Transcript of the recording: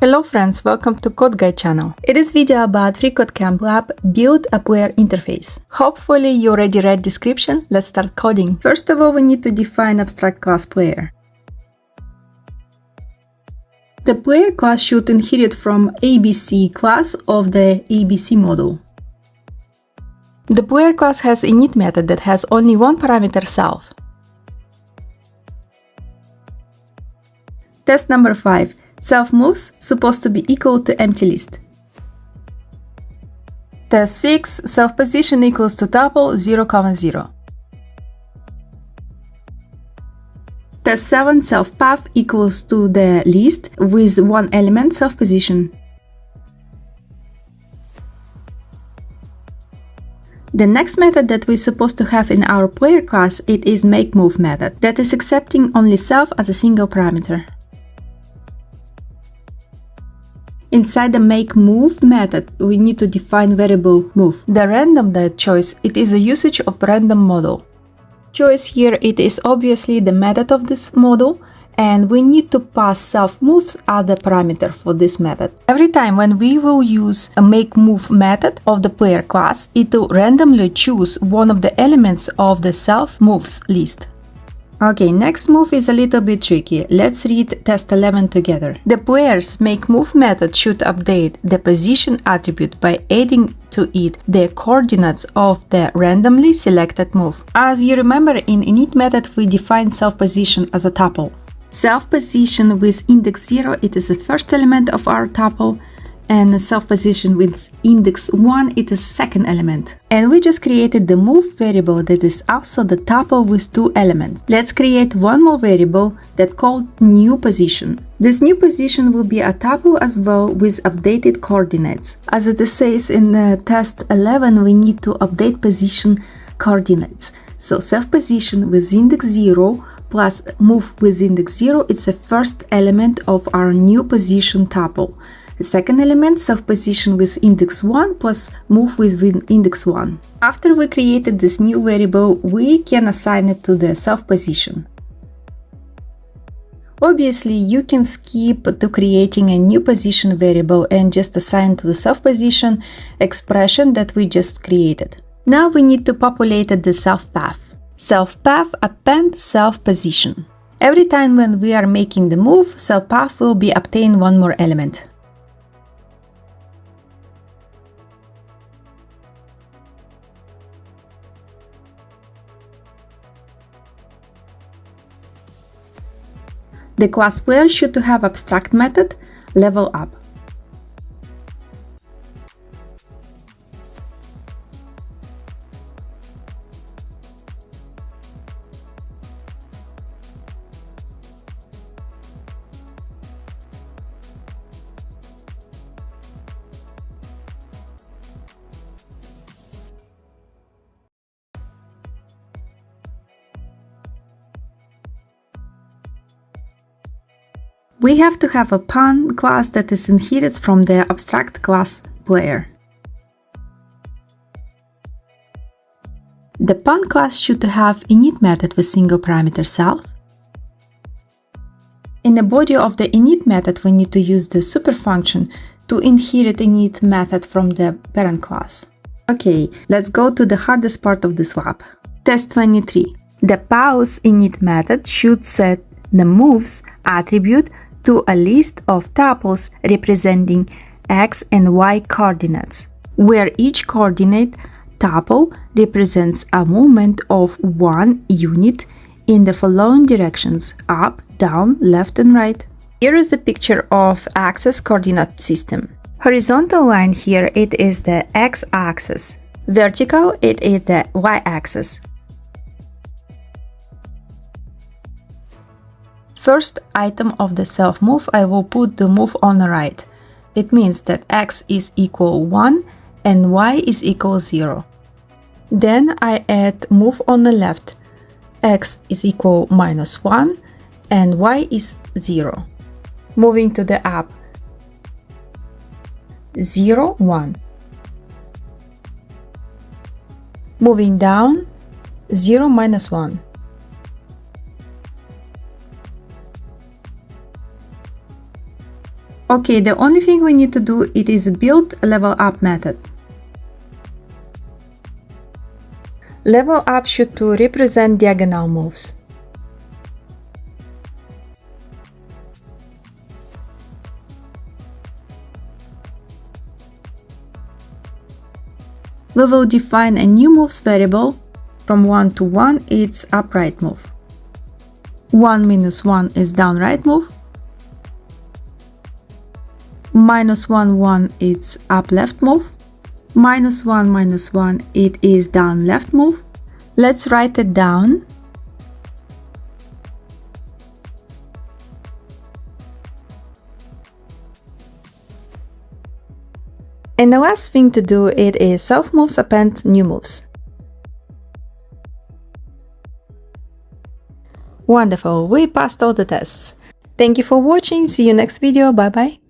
Hello friends, welcome to Code Guide channel. In this video about FreeCodeCamp Lab, build a player interface. Hopefully you already read description, let's start coding. First of all, we need to define abstract class player. The player class should inherit from ABC class of the ABC model. The player class has init method that has only one parameter self. Test number 5. Self moves supposed to be equal to empty list. Test 6. Self position equals to tuple 0, 0. Test 7. Self path equals to the list with one element self position. The next method that we're supposed to have in our player class it is makeMove method that is accepting only self as a single parameter. Inside the makeMove method, we need to define variable move. The random that choice, it is a usage of random model. Choice here, it is obviously the method of this model, and we need to pass self-moves as the parameter for this method. Every time when we will use a makeMove method of the player class, it will randomly choose one of the elements of the self-moves list. Okay, next move is a little bit tricky. Let's read test 11 together. The player's makeMove method should update the position attribute by adding to it the coordinates of the randomly selected move. As you remember, in init method we define self-position as a tuple. Self-position with index 0, it is the first element of our tuple, and self-position with index 1 it is second element. And we just created the move variable that is also the tuple with two elements. Let's create one more variable that called new position. This new position will be a tuple as well with updated coordinates. As it says in test 11, we need to update position coordinates. So self-position with index 0 plus move with index 0, it's the first element of our new position tuple. The second element, self-position with index 1 plus move with index 1. After we created this new variable, we can assign it to the self-position. Obviously, you can skip to creating a new position variable and just assign to the self-position expression that we just created. Now we need to populate the self-path. Self-path append self-position. Every time when we are making the move, self-path will be obtain one more element. The class player should have abstract method level up. We have to have a pawn class that is inherited from the abstract class player. The pawn class should have init method with single parameter self. In the body of the init method, we need to use the super function to inherit init method from the parent class. Okay, let's go to the hardest part of this lab. Test 23. The pause init method should set the moves attribute to a list of tuples representing x and y coordinates, where each coordinate tuple represents a movement of 1 unit in the following directions: up, down, left and right. Here is a picture of axis coordinate system. Horizontal line here it is the x-axis. Vertical it is the y-axis. First item of the self move, I will put the move on the right. It means that x is equal 1 and y is equal 0. Then I add move on the left. X is equal -1 and y is 0. Moving to the up. 0, 1. Moving down. 0, -1. Okay, the only thing we need to do it is build a level up method. Level up should to represent diagonal moves. We will define a new moves variable. From 1 to 1 it's up right move. 1 minus 1 is down right move. Minus 1 1 it's up left move. Minus 1 minus 1 it is down left move. Let's write it down. And the last thing to do it is self moves append new moves. Wonderful, we passed all the tests. Thank you for watching, see you next video, bye bye.